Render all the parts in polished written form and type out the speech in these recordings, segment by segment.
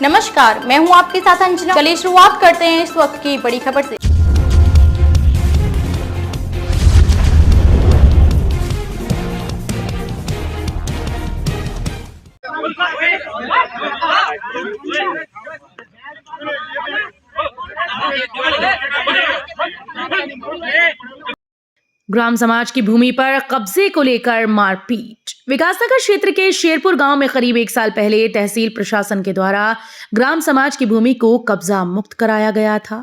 नमस्कार, मैं हूं आपके साथ अंजना। चलिए शुरुआत करते हैं इस वक्त की बड़ी खबर से। ग्राम समाज की भूमि पर कब्जे को लेकर मारपीट। विकासनगर क्षेत्र के शेरपुर गांव में करीब 1 साल पहले तहसील प्रशासन के द्वारा ग्राम समाज की भूमि को कब्जा मुक्त कराया गया था।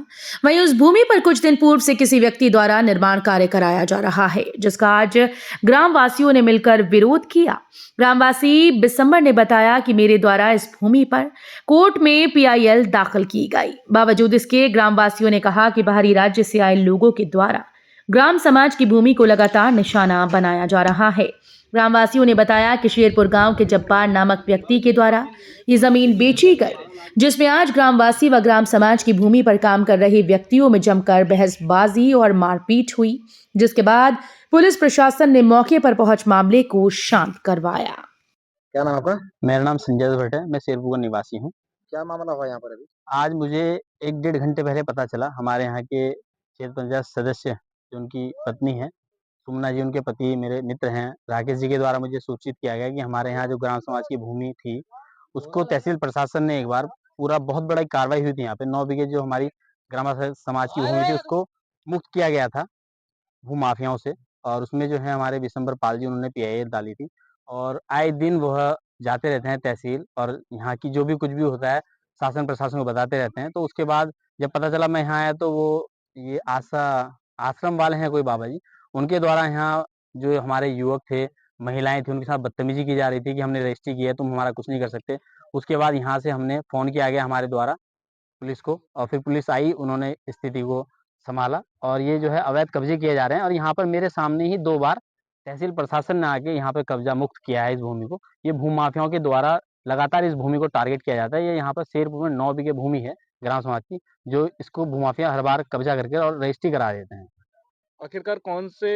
वहीं उस भूमि पर कुछ दिन पूर्व से किसी व्यक्ति द्वारा निर्माण कार्य कराया जा रहा है, जिसका आज ग्राम वासियों ने मिलकर विरोध किया। ग्रामवासी बिसंबर ने बताया कि मेरे द्वारा इस भूमि पर कोर्ट में PIL दाखिल की गई। बावजूद इसके ग्रामवासियों ने कहा कि बाहरी राज्य से आए लोगों के द्वारा ग्राम समाज की भूमि को लगातार निशाना बनाया जा रहा है। ग्रामवासियों ने बताया कि शेरपुर गांव के जब्बार नामक व्यक्ति के द्वारा ये जमीन बेची गई, जिसमें आज ग्रामवासी व ग्राम समाज की भूमि पर काम कर रहे व्यक्तियों में जमकर बहसबाजी और मारपीट हुई, जिसके बाद पुलिस प्रशासन ने मौके पर पहुंच मामले को शांत करवाया। क्या नाम आपका? मेरा नाम संजय भट्ट है। मैं शेरपुर का निवासी हूँ। क्या मामला हुआ यहाँ पर अभी? आज मुझे 1 डेढ़ घंटे पहले पता चला, हमारे यहाँ के क्षेत्र पंचायत सदस्य जो उनकी पत्नी है सुमना जी, उनके पति मेरे मित्र हैं राकेश जी के द्वारा मुझे सूचित किया गया कि हमारे यहाँ जो ग्राम समाज की भूमि थी उसको तहसील प्रशासन ने एक बार पूरा बहुत बड़ा कार्रवाई हुई थी। यहाँ पे 9 बीघे जो हमारी ग्राम समाज की भूमि थी उसको मुक्त किया गया था भू माफियाओं से, और उसमें जो है हमारे बिशंबर पाल जी उन्होंने PIL डाली थी, और आए दिन वह जाते रहते हैं तहसील और यहाँ की जो भी कुछ भी होता है शासन प्रशासन को बताते रहते हैं। तो उसके बाद जब पता चला मैं यहाँ आया तो वो ये आश्रम वाले हैं कोई बाबा जी, उनके द्वारा यहाँ जो हमारे युवक थे महिलाएं थी उनके साथ बदतमीजी की जा रही थी कि हमने रजिस्ट्री की है, तुम हमारा कुछ नहीं कर सकते। उसके बाद यहाँ से हमने फ़ोन किया गया हमारे द्वारा पुलिस को, और फिर पुलिस आई, उन्होंने स्थिति को संभाला और ये जो है अवैध कब्जे किए जा रहे हैं। और यहाँ पर मेरे सामने ही 2 बार तहसील प्रशासन ने आके यहाँ पे कब्जा मुक्त किया है इस भूमि को। ये भूमाफियाओं के द्वारा लगातार इस भूमि को टारगेट किया जाता है। ये यहाँ पर शेरपुर में 9 बीघे भूमि है ग्राम समाज की, जो इसको भूमाफिया हर बार कब्जा करके और रजिस्ट्री करा देते हैं। आखिरकार कौन से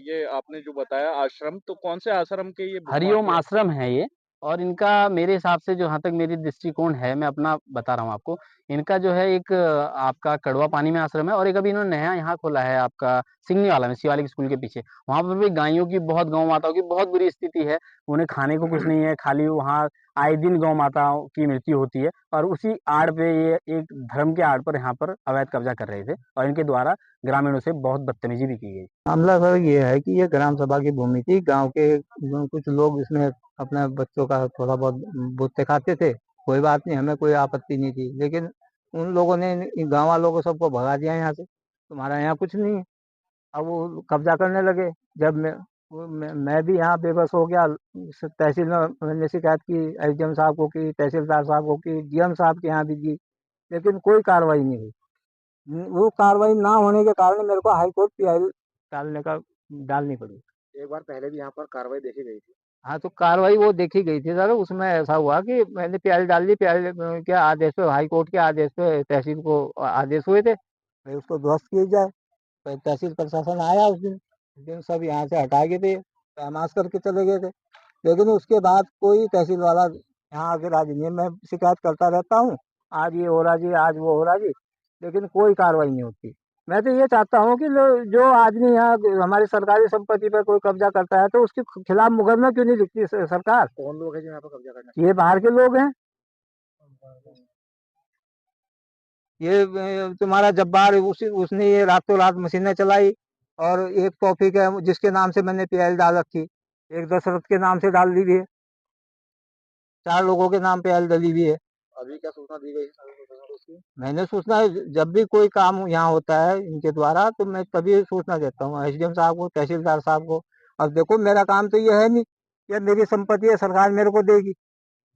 ये आपने जो बताया आश्रम, तो कौन से आश्रम के ये हरिओम आश्रम है ये, और इनका मेरे हिसाब से जहाँ तक मेरी दृष्टिकोण है, मैं अपना बता रहा हूँ आपको, इनका जो है एक आपका कड़वा पानी में आश्रम है, और एक अभी इन्होंने नया यहाँ खोला है आपका सिंगनी वाला में शिवालिक स्कूल के पीछे। वहाँ पर भी गायों की बहुत, गौ माताओं की बहुत बुरी स्थिति है, उन्हें खाने को कुछ नहीं है, खाली वहाँ आए दिन गौ माताओं की मृत्यु होती है, और उसी आड़ पे ये एक धर्म के आड़ पर यहाँ पर अवैध कब्जा कर रहे थे, और इनके द्वारा ग्रामीणों से बहुत बदतमीजी भी की गई। मामला सर ये है कि ये ग्राम सभा की भूमि थी। गांव के कुछ लोग इसमें अपने बच्चों का थोड़ा बहुत बुत दिखाते थे, कोई बात नहीं, हमें कोई आपत्ति नहीं थी, लेकिन उन लोगों ने इन गांव वालों को सबको भगा दिया यहाँ से, तुम्हारा यहाँ कुछ नहीं है। अब वो कब्जा करने लगे। जब मैं भी यहाँ बेबस हो गया। तहसील में मैंने शिकायत की, SDM साहब को की, तहसीलदार साहब को की, DM साहब के यहाँ भी की, लेकिन कोई कार्रवाई नहीं हुई। वो कार्रवाई ना होने के कारण मेरे को हाईकोर्ट PIL डालनी पड़ी। एक बार पहले भी यहाँ पर कार्रवाई देखी गई थी। हाँ, तो कार्रवाई वो देखी गई थी सर। उसमें ऐसा हुआ कि मैंने PIL डाल दी। PIL के आदेश पे, हाईकोर्ट के आदेश पे तहसील को आदेश हुए थे भाई उसको ध्वस्त किया जाए। तो तहसील प्रशासन आया उस दिन सब यहाँ से हटा गए थे, तहमास करके चले गए थे, लेकिन उसके बाद कोई तहसील वाला यहाँ आके राजी नहीं है। मैं शिकायत करता रहता हूँ, आज ये हो रहा जी, आज वो हो रहा जी, लेकिन कोई कार्रवाई नहीं होती। मैं तो ये चाहता हूँ कि जो आदमी यहाँ हमारी सरकारी संपत्ति पर कोई कब्जा करता है तो उसके खिलाफ मुकदमा क्यों नहीं लिखती सरकार? कौन लोग हैं जो यहाँ पर कब्जा करना? ये बाहर के लोग हैं। ये तुम्हारा जब्बार उसने ये रातों रात मशीनें चलाई, और एक तौफीक है जिसके नाम से मैंने PIL डाल रखी, एक दशरथ के नाम से डाल दी हुई है, 4 लोगों के नाम PIL डली हुई है। अभी क्या सूचना दी गई है? मैंने सूचना, जब भी कोई काम यहाँ होता है इनके द्वारा तो मैं तभी सूचना देता हूँ SDM साहब को, तहसीलदार साहब को। अब देखो मेरा काम तो ये है नहीं, ये मेरी संपत्ति है, सरकार मेरे को देगी।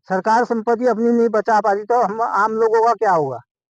सरकार संपत्ति अपनी नहीं बचा पाती तो हम आम लोगों का क्या होगा?